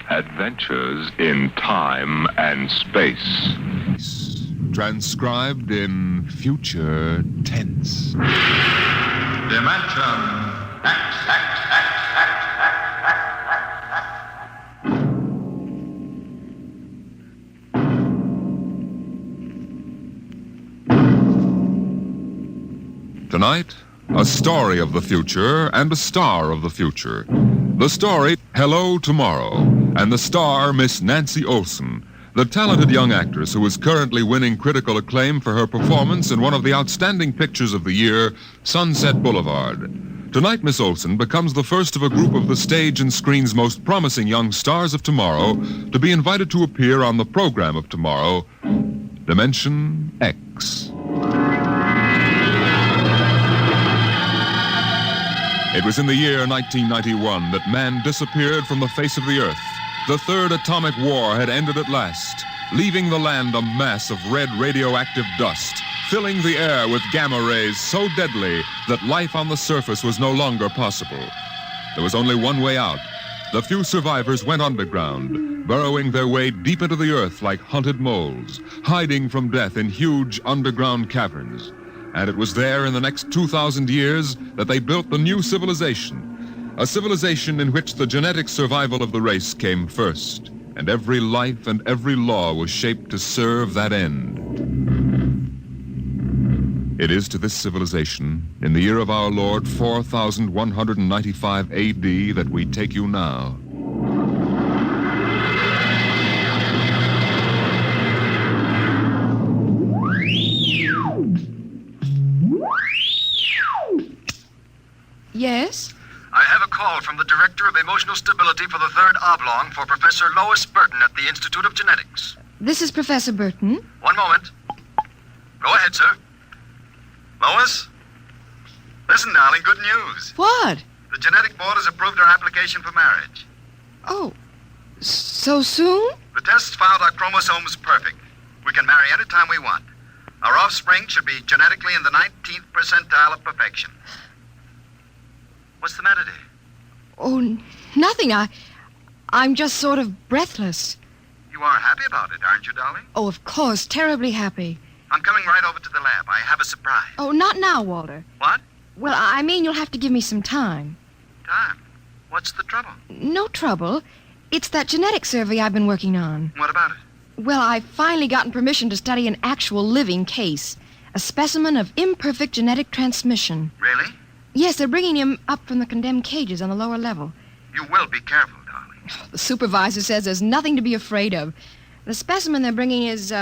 Adventures in Time and Space. Transcribed in future tense. Dimension X. Tonight, a story of the future and a star of the future. The story, Hello Tomorrow, and the star, Miss Nancy Olson, the talented young actress who is currently winning critical acclaim for her performance in one of the outstanding pictures of the year, Sunset Boulevard. Tonight, Miss Olson becomes the first of a group of the stage and screen's most promising young stars of tomorrow to be invited to appear on the program of tomorrow, Dimension X. It was in the year 1991 that man disappeared from the face of the earth. The third atomic war had ended at last, leaving the land a mass of red radioactive dust, filling the air with gamma rays so deadly that life on the surface was no longer possible. There was only one way out. The few survivors went underground, burrowing their way deep into the earth like hunted moles, hiding from death in huge underground caverns. And it was there in the next 2,000 years that they built the new civilization, a civilization in which the genetic survival of the race came first, and every life and every law was shaped to serve that end. It is to this civilization, in the year of our Lord 4195 A.D., that we take you now. Yes? I have a call from the Director of Emotional Stability for the Third Oblong for Professor Lois Burton at the Institute of Genetics. This is Professor Burton. One moment. Go ahead, sir. Lois? Listen, darling, good news. What? The Genetic Board has approved our application for marriage. Oh, so soon? The tests found our chromosomes perfect. We can marry any time we want. Our offspring should be genetically in the 19th percentile of perfection. What's the matter, dear? Oh, nothing. I'm just sort of breathless. You are happy about it, aren't you, darling? Oh, of course, terribly happy. I'm coming right over to the lab. I have a surprise. Oh, not now, Walter. What? Well, I mean, you'll have to give me some time. Time? What's the trouble? No trouble. It's that genetic survey I've been working on. What about it? Well, I've finally gotten permission to study an actual living case. A specimen of imperfect genetic transmission. Really? Yes, they're bringing him up from the condemned cages on the lower level. You will be careful, darling. The supervisor says there's nothing to be afraid of. The specimen they're bringing is,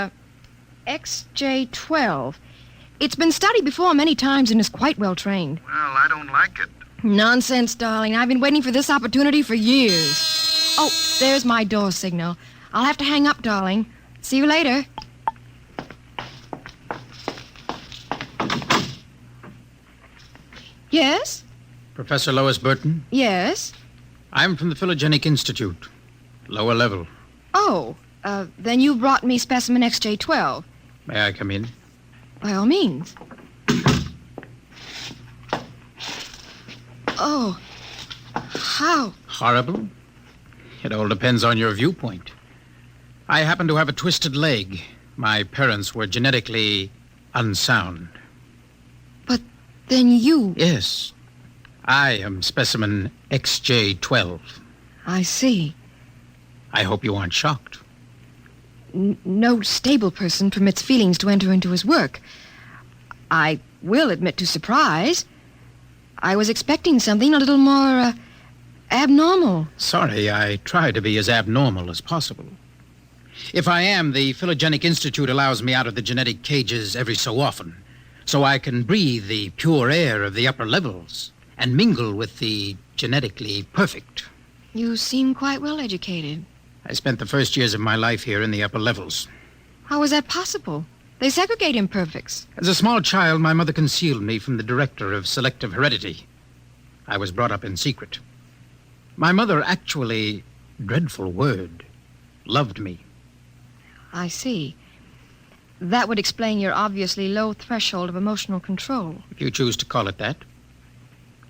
XJ12. It's been studied before many times and is quite well trained. Well, I don't like it. Nonsense, darling. I've been waiting for this opportunity for years. Oh, there's my door signal. I'll have to hang up, darling. See you later. Yes? Professor Lois Burton? Yes? I'm from the Phylogenic Institute, lower level. Oh, then you brought me specimen XJ12. May I come in? By all means. Oh, how? Horrible? It all depends on your viewpoint. I happen to have a twisted leg. My parents were genetically unsound. But then you... Yes. I am specimen XJ12. I see. I hope you aren't shocked. No stable person permits feelings to enter into his work. I will admit to surprise. I was expecting something a little more, abnormal. Sorry, I try to be as abnormal as possible. If I am, the Phylogenic Institute allows me out of the genetic cages every so often, so I can breathe the pure air of the upper levels and mingle with the genetically perfect. You seem quite well educated. I spent the first years of my life here in the upper levels. How is that possible? They segregate imperfects. As a small child, my mother concealed me from the director of selective heredity. I was brought up in secret. My mother actually, dreadful word, loved me. I see. That would explain your obviously low threshold of emotional control. If you choose to call it that.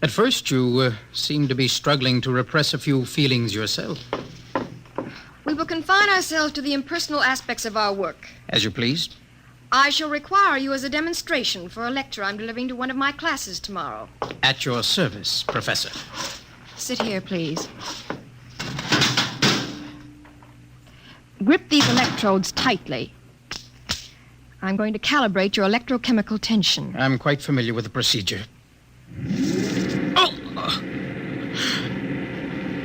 At first, you seemed to be struggling to repress a few feelings yourself. will confine ourselves to the impersonal aspects of our work. As you please. I shall require you as a demonstration for a lecture I'm delivering to one of my classes tomorrow. At your service, Professor. Sit here, please. Grip these electrodes tightly. I'm going to calibrate your electrochemical tension. I'm quite familiar with the procedure. Oh!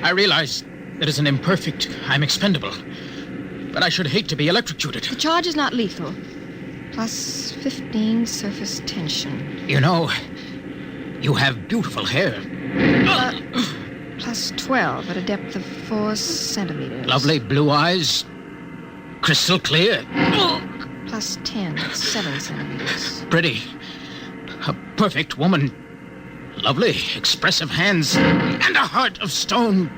I realize that as an imperfect, I'm expendable. But I should hate to be electrocuted. The charge is not lethal. Plus 15 surface tension. You know, you have beautiful hair. Plus 12 at a depth of 4 centimeters. Lovely blue eyes. Crystal clear. Plus 10 at 7 centimeters. Pretty. A perfect woman. Lovely, expressive hands. And a heart of stone.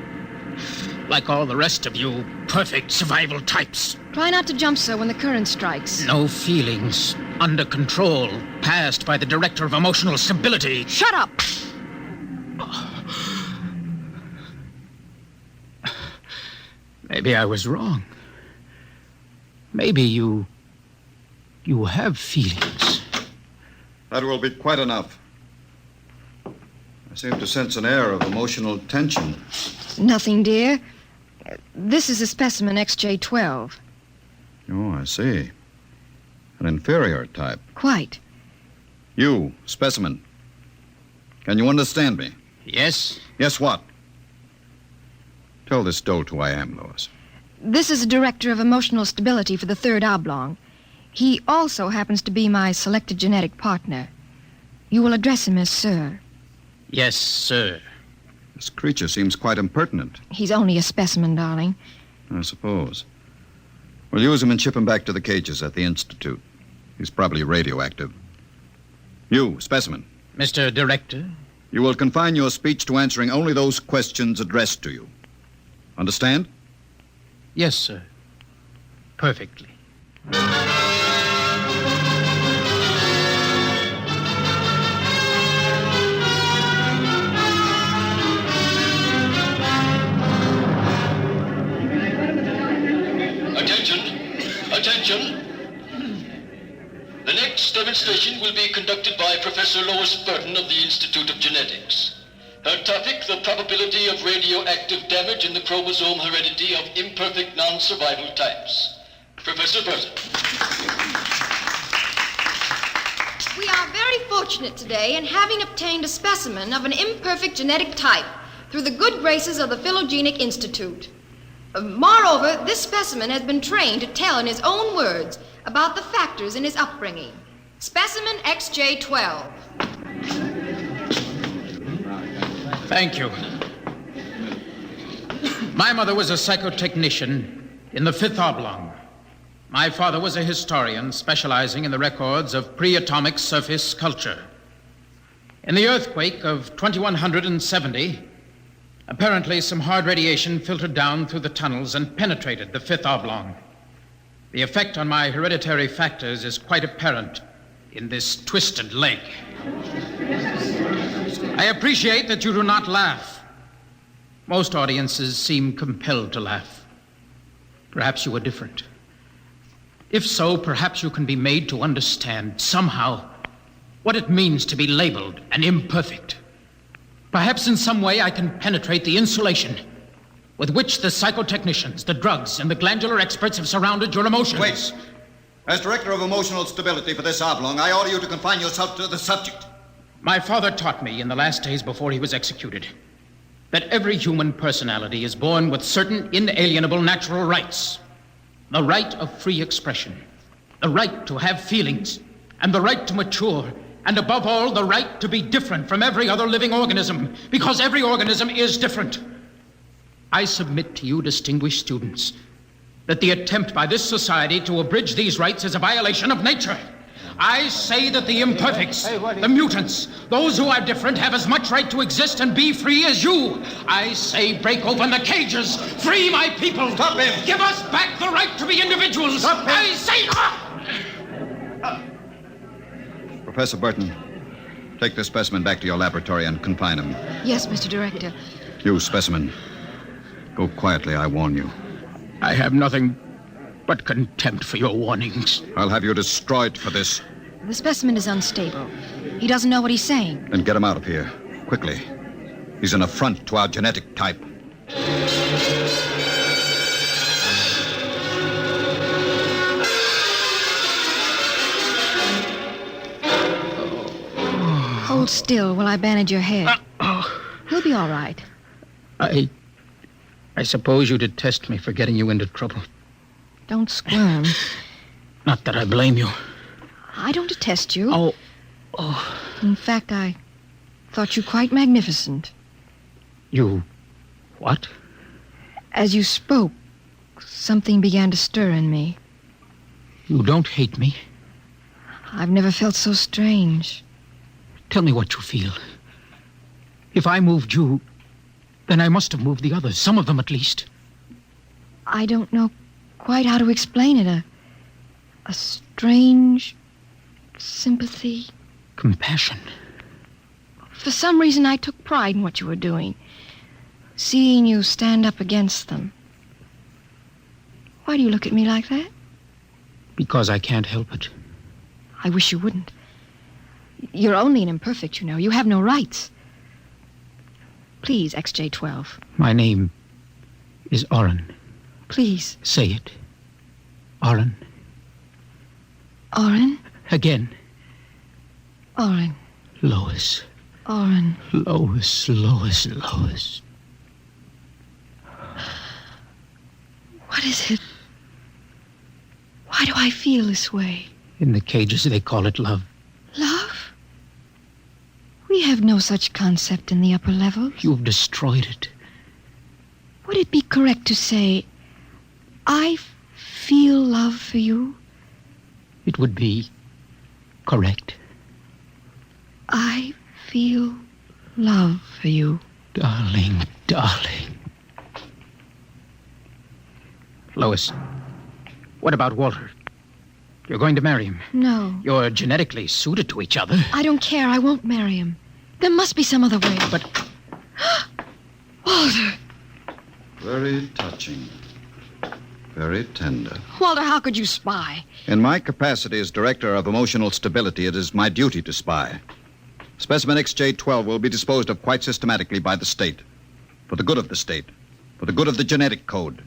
Like all the rest of you perfect survival types. Try not to jump, sir, when the current strikes. No feelings. Under control. Passed by the director of emotional stability. Shut up! Maybe I was wrong. Maybe you have feelings. That will be quite enough. I seem to sense an air of emotional tension. Nothing, dear. This is a specimen XJ12. Oh, I see. An inferior type. Quite. You, specimen. Can you understand me? Yes? Yes, what? Tell this dolt who I am, Lois. This is a director of emotional stability for the third oblong. He also happens to be my selected genetic partner. You will address him as Sir. Yes, sir. This creature seems quite impertinent. He's only a specimen, darling. I suppose. We'll use him and ship him back to the cages at the Institute. He's probably radioactive. You, specimen. Mr. Director? You will confine your speech to answering only those questions addressed to you. Understand? Yes, sir. Perfectly. Attention. The next demonstration will be conducted by Professor Lois Burton of the Institute of Genetics. Her topic, the probability of radioactive damage in the chromosome heredity of imperfect non-survival types. Professor Burton. We are very fortunate today in having obtained a specimen of an imperfect genetic type through the good graces of the Phylogenic Institute. Moreover, this specimen has been trained to tell in his own words about the factors in his upbringing. Specimen XJ12. Thank you. My mother was a psychotechnician in the fifth oblong. My father was a historian specializing in the records of pre-atomic surface culture. In the earthquake of 2170, apparently some hard radiation filtered down through the tunnels and penetrated the fifth oblong. The effect on my hereditary factors is quite apparent in this twisted leg. I appreciate that you do not laugh. Most audiences seem compelled to laugh. Perhaps you are different. If so, perhaps you can be made to understand somehow what it means to be labeled an imperfect. Perhaps in some way I can penetrate the insulation with which the psychotechnicians, the drugs, and the glandular experts have surrounded your emotions. Wait. As director of emotional stability for this oblong, I order you to confine yourself to the subject. My father taught me in the last days before he was executed that every human personality is born with certain inalienable natural rights. The right of free expression, the right to have feelings, and the right to mature, and above all, the right to be different from every other living organism, because every organism is different. I submit to you, distinguished students, that the attempt by this society to abridge these rights is a violation of nature. I say that the imperfects, the mutants, those who are different have as much right to exist and be free as you. I say break open the cages, free my people. Stop him. Give us back the right to be individuals. Stop him. I say... Professor Burton, take this specimen back to your laboratory and confine him. Yes, Mr. Director. You, specimen, go quietly, I warn you. I have nothing but contempt for your warnings. I'll have you destroyed for this. The specimen is unstable. He doesn't know what he's saying. Then get him out of here. Quickly. He's an affront to our genetic type. Hold still while I bandage your head. He'll be all right. I suppose you detest me for getting you into trouble. Don't squirm. Not that I blame you. I don't detest you. Oh, In fact, I thought you quite magnificent. you... what? As you spoke, something began to stir in me. You don't hate me? I've never felt so strange. Tell me what you feel. If I moved you, then I must have moved the others, some of them at least. I don't know quite how to explain it. A strange sympathy. Compassion. For some reason, I took pride in what you were doing. Seeing you stand up against them. Why do you look at me like that? Because I can't help it. I wish you wouldn't. You're only an imperfect, you know. You have no rights. Please, XJ12. My name is Oren. Please. Say it. Oren. Oren? Again. Oren. Lois. Oren. Lois, Lois, Lois. What is it? Why do I feel this way? In the cages, they call it love. Love? We have no such concept in the upper levels. You've destroyed it. Would it be correct to say, I feel love for you? It would be correct. I feel love for you. Darling, darling. Lois, what about Walter? You're going to marry him. No. You're genetically suited to each other. I don't care. I won't marry him. There must be some other way. But... Walter! Very touching. Very tender. Walter, how could you spy? In my capacity as Director of Emotional Stability, it is my duty to spy. Specimen XJ12 will be disposed of quite systematically by the state. For the good of the state. For the good of the genetic code.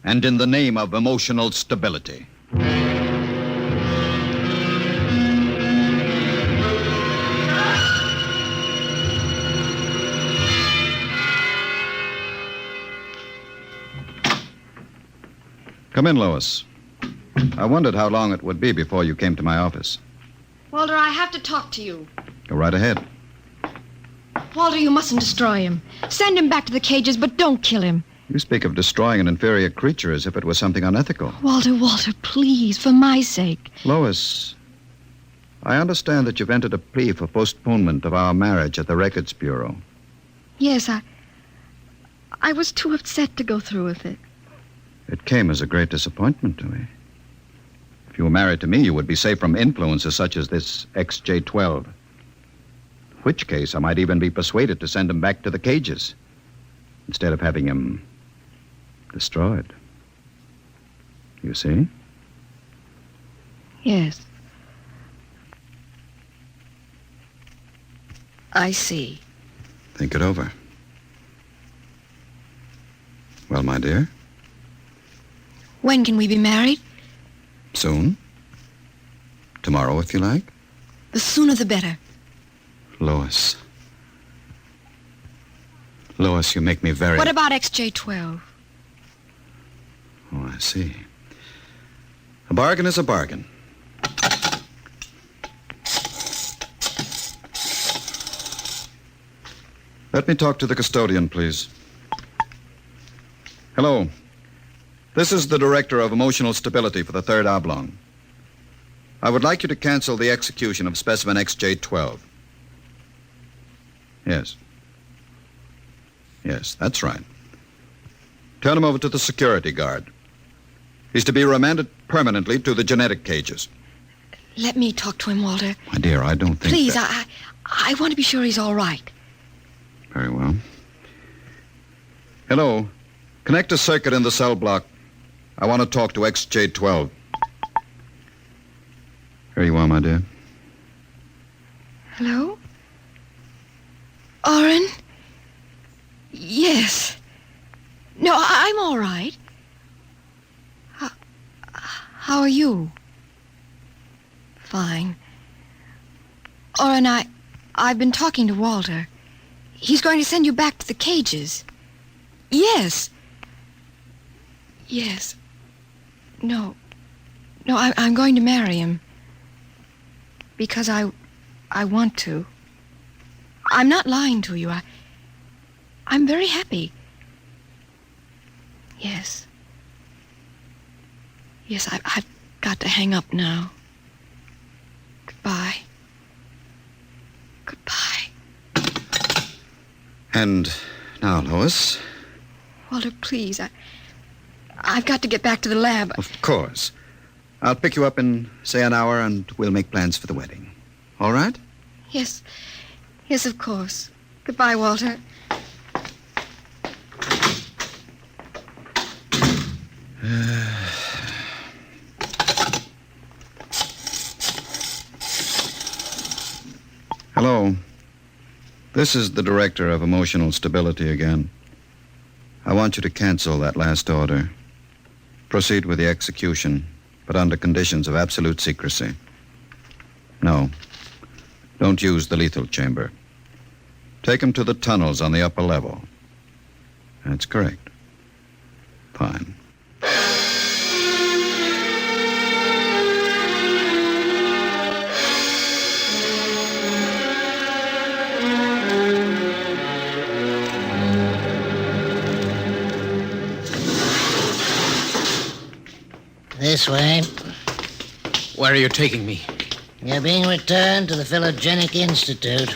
And in the name of emotional stability. Come in, Lois. I wondered how long it would be before you came to my office. Walter, I have to talk to you. Go right ahead. Walter, you mustn't destroy him. Send him back to the cages, but don't kill him. You speak of destroying an inferior creature as if it was something unethical. Walter, please, for my sake. Lois, I understand that you've entered a plea for postponement of our marriage at the Records Bureau. Yes, I was too upset to go through with it. It came as a great disappointment to me. If you were married to me, you would be safe from influences such as this XJ12. In which case, I might even be persuaded to send him back to the cages instead of having him destroyed. You see? Yes. I see. Think it over. Well, my dear? When can we be married? Soon. Tomorrow, if you like. The sooner the better. Lois. Lois, you make me very... What about XJ12? Oh, I see. A bargain is a bargain. Let me talk to the custodian, please. Hello. This is the Director of Emotional Stability for the Third Oblong. I would like you to cancel the execution of specimen XJ12. Yes. Yes, that's right. Turn him over to the security guard. He's to be remanded permanently to the genetic cages. Let me talk to him, Walter. My dear, I don't think Please, that... I want to be sure he's all right. Very well. Hello. Connect a circuit in the cell block I want to talk to XJ12. Here you are, my dear. Hello? Oren? Yes. No, I'm all right. How are you? Fine. Oren, I've been talking to Walter. He's going to send you back to the cages. Yes. Yes. No, I'm going to marry him. Because I want to. I'm not lying to you. I'm very happy. Yes. Yes, I've got to hang up now. Goodbye. Goodbye. And now, Lois. Walter, please. I've got to get back to the lab. Of course. I'll pick you up in, say, an hour, and we'll make plans for the wedding. All right? Yes. Yes, of course. Goodbye, Walter. Hello. This is the Director of Emotional Stability again. I want you to cancel that last order. Proceed with the execution, but under conditions of absolute secrecy. No. Don't use the lethal chamber. Take him to the tunnels on the upper level. That's correct. Fine. This way. Where are you taking me? You're being returned to the Philogenic Institute.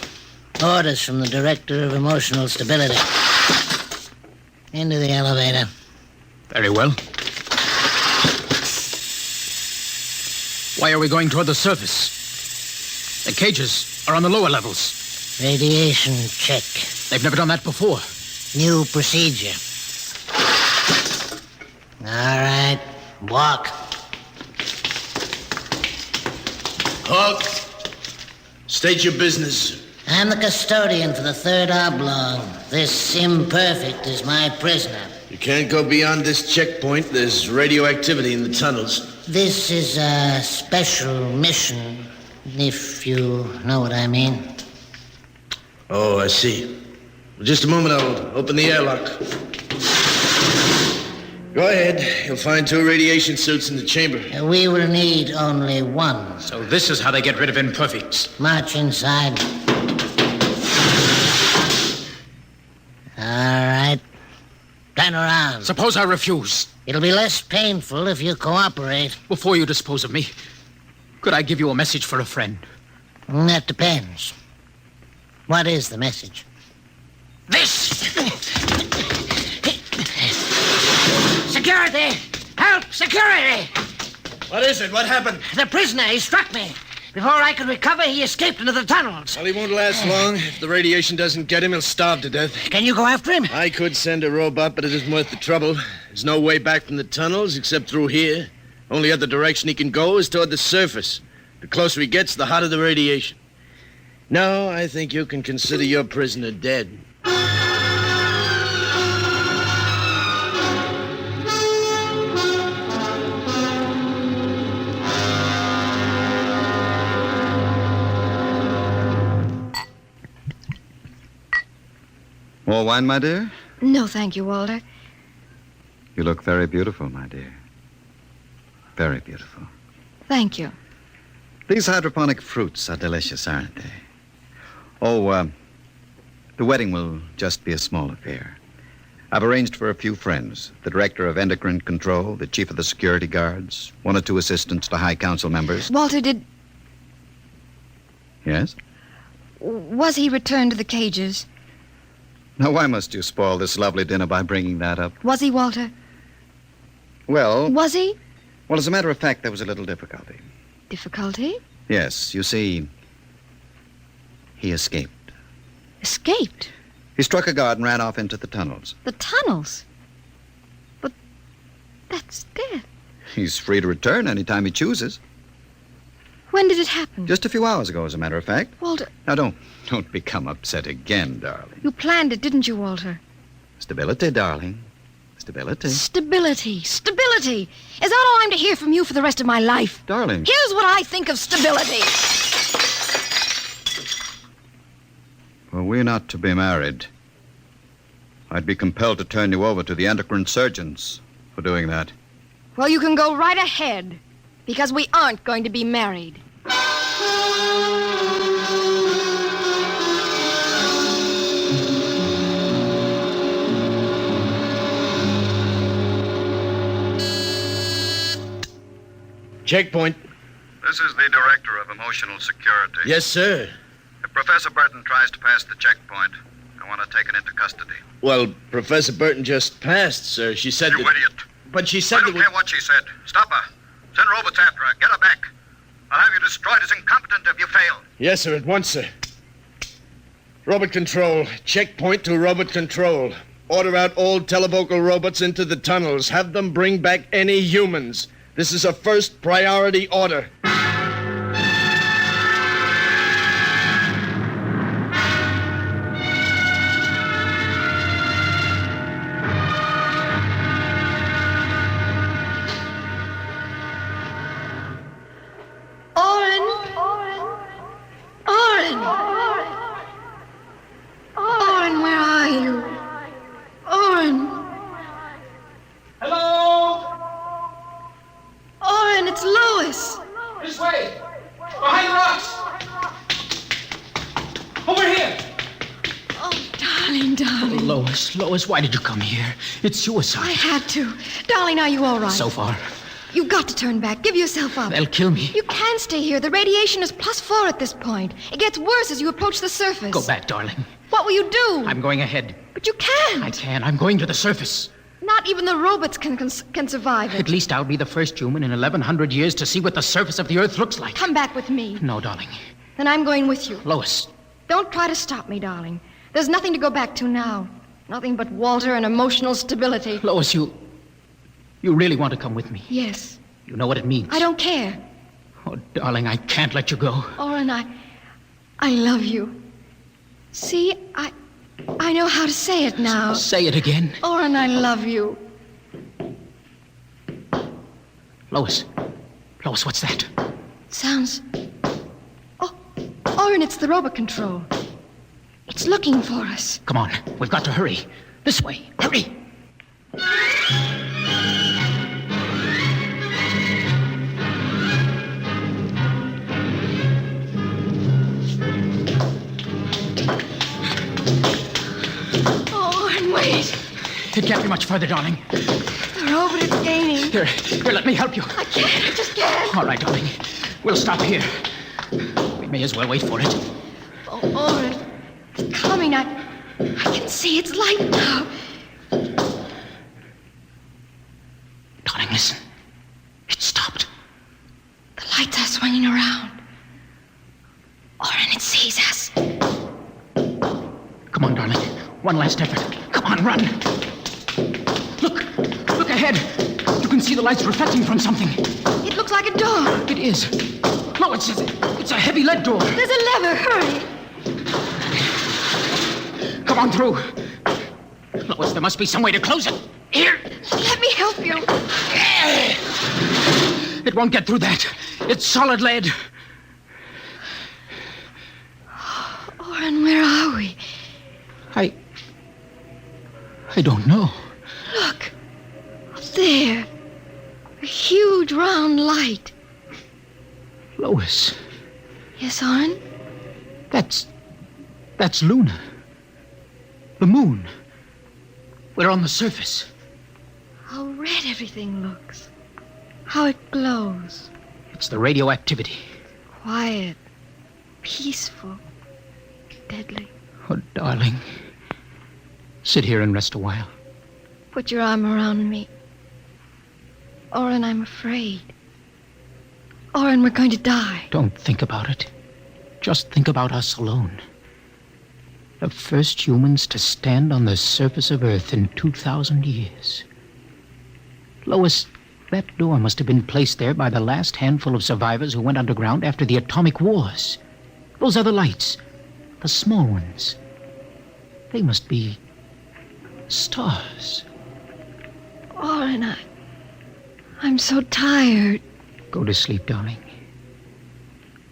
Orders from the Director of Emotional Stability. Into the elevator. Very well. Why are we going toward the surface? The cages are on the lower levels. Radiation check. They've never done that before. New procedure. All right. Walk. Hawk, state your business. I'm the custodian for the third oblong. This imperfect is my prisoner. You can't go beyond this checkpoint. There's radioactivity in the tunnels. This is a special mission, if you know what I mean. Oh, I see. Well, just a moment, I'll open the airlock. Go ahead. You'll find 2 radiation suits in the chamber. We will need only one. So this is how they get rid of imperfects. March inside. All right. Turn around. Suppose I refuse. It'll be less painful if you cooperate. Before you dispose of me, could I give you a message for a friend? That depends. What is the message? This! Security! Help! Security! What is it? What happened? The prisoner, he struck me. Before I could recover, he escaped into the tunnels. Well, he won't last long. If the radiation doesn't get him, he'll starve to death. Can you go after him? I could send a robot, but it isn't worth the trouble. There's no way back from the tunnels except through here. Only other direction he can go is toward the surface. The closer he gets, the hotter the radiation. No, I think you can consider your prisoner dead. More wine, my dear? No, thank you, Walter. You look very beautiful, my dear. Very beautiful. Thank you. These hydroponic fruits are delicious, aren't they? Oh, the wedding will just be a small affair. I've arranged for a few friends, the director of endocrine control, the chief of the security guards, 1 or 2 assistants to high council members. Walter, Yes? was he returned to the cages? Now, why must you spoil this lovely dinner by bringing that up? Was he, Walter? Well, Was he? as a matter of fact, there was a little difficulty. Difficulty? Yes, you see, he escaped. Escaped? He struck a guard and ran off into the tunnels. The tunnels? That's death. He's free to return any time he chooses. When did it happen? Just a few hours ago, as a matter of fact. Walter, Now, don't become upset again, darling. you planned it, didn't you, Walter? Stability, darling. Stability. Stability. Stability. Is that all I'm to hear from you for the rest of my life? Darling. Here's what I think of stability. Were we not to be married, I'd be compelled to turn you over to the endocrine surgeons for doing that. Well, you can go right ahead, because we aren't going to be married. Checkpoint. This is the Director of Emotional Security. Yes, sir. If Professor Burton tries to pass the checkpoint, I want to take it into custody. Well, Professor Burton just passed, sir. She said You that... idiot. But she said I don't that... care what she said. Stop her. Send robots after her. Get her back. I'll have you destroyed as incompetent if you fail. Yes, sir, at once, sir. Robot control. Checkpoint to robot control. Order out all televocal robots into the tunnels. Have them bring back any humans. This is a first priority order. Oren, where are you? Oren. Hello? Oren, it's Lois. This way. Behind the rocks. Over here. Oh, darling, darling. Lois, why did you come here? It's suicide. I had to. Darling, are you all right? So far. You've got to turn back. Give yourself up. They'll kill me. You can't stay here. The radiation is +4 at this point. It gets worse as you approach the surface. Go back, darling. What will you do? I'm going ahead. But you can't. I can. I'm going to the surface. Not even the robots can survive it. At least I'll be the first human in 1,100 years to see what the surface of the Earth looks like. Come back with me. No, darling. Then I'm going with you. Lois. Don't try to stop me, darling. There's nothing to go back to now. Nothing but Walter and emotional stability. Lois, you really want to come with me? Yes. You know what it means. I don't care. Oh, darling, I can't let you go. Oren, I love you. See, I know how to say it now. Say it again. Oren, I love you. Lois, what's that? Sounds... Oh, Oren, it's the robot control. It's looking for us. Come on, we've got to hurry. This way, hurry. Oren, wait. It can't be much further, darling. The robot is gaining. Here, let me help you. I can't, I just can't. All right, darling. We'll stop here. We may as well wait for it. Oh, Oren, it's coming. I can see its light now. Darling, listen. It stopped. The lights are swinging around. Oren, it sees us. Come on, darling. One last effort. Come on, run. Look ahead. You can see the lights reflecting from something. It looks like a door. It is. No, it's a heavy lead door. There's a lever. Hurry. Come on through. Lois, there must be some way to close it. Here. Let me help you. It won't get through that. It's solid lead. Oren, where are we? I don't know. Look. Up there. A huge round light. Lois. Yes, Oren? That's Luna. The moon. We're on the surface. How red everything looks. How it glows. It's the radioactivity. Quiet. Peaceful. Deadly. Oh, darling. Sit here and rest a while. Put your arm around me. Oren, I'm afraid. Oren, we're going to die. Don't think about it. Just think about us alone. The first humans to stand on the surface of Earth in 2,000 years. Lois, that door must have been placed there by the last handful of survivors who went underground after the atomic wars. Those other lights, the small ones, they must be stars. Oren, I'm so tired. Go to sleep, darling.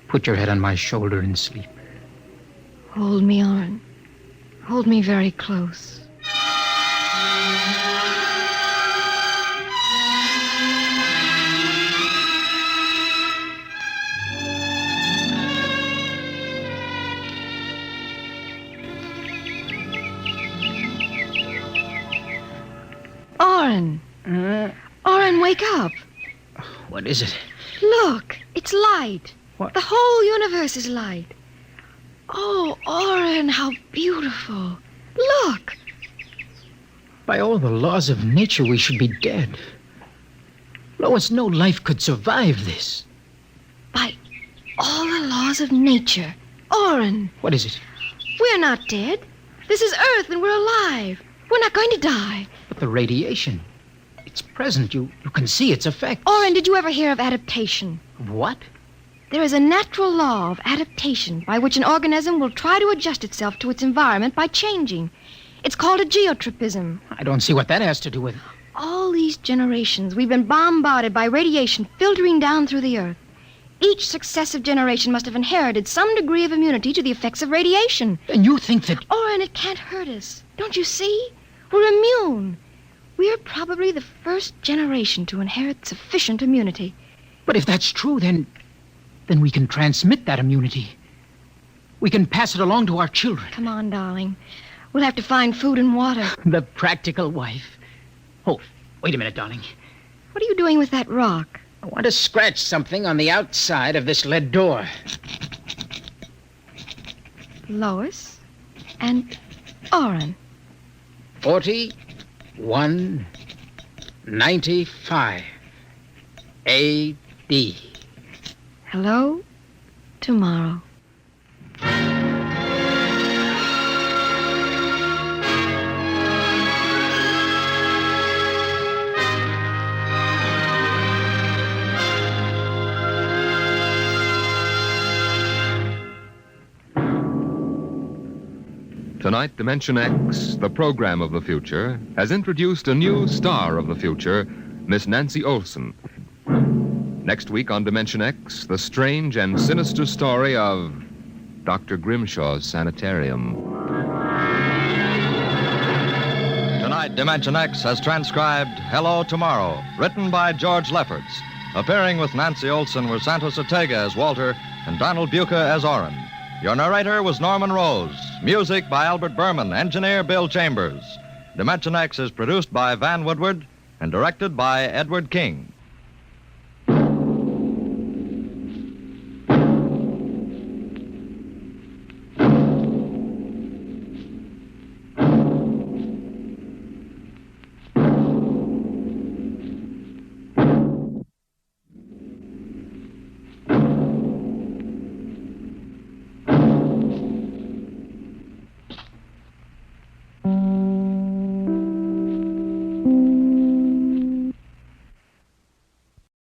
Put your head on my shoulder and sleep. Hold me, Oren. Hold me very close. Oren. Oren, wake up. What is it? Look, it's light. What? The whole universe is light. Oh, Oren, how beautiful. Look. By all the laws of nature, we should be dead. Lois, no life could survive this. By all the laws of nature. Oren, What is it? we're not dead. This is Earth and we're alive. We're not going to die. But the radiation. It's present. You can see its effects. Oren, did you ever hear of adaptation? What? There is a natural law of adaptation by which an organism will try to adjust itself to its environment by changing. It's called a geotropism. I don't see what that has to do with... All these generations, we've been bombarded by radiation filtering down through the Earth. Each successive generation must have inherited some degree of immunity to the effects of radiation. And you think that... Oren, it can't hurt us. Don't you see? We're immune. We're probably the first generation to inherit sufficient immunity. But if that's true, then we can transmit that immunity. We can pass it along to our children. Come on, darling. We'll have to find food and water. The practical wife. Oh, wait a minute, darling. What are you doing with that rock? I want to scratch something on the outside of this lead door. Lois and Oren. 4195 A.D. Hello, tomorrow. Tonight, Dimension X, the program of the future, has introduced a new star of the future, Miss Nancy Olson. Next week on Dimension X, the strange and sinister story of Dr. Grimshaw's Sanitarium. Tonight, Dimension X has transcribed Hello Tomorrow, written by George Lefferts. Appearing with Nancy Olson were Santos Ortega as Walter and Donald Buca as Oren. Your narrator was Norman Rose. Music by Albert Berman, engineer Bill Chambers. Dimension X is produced by Van Woodward and directed by Edward King.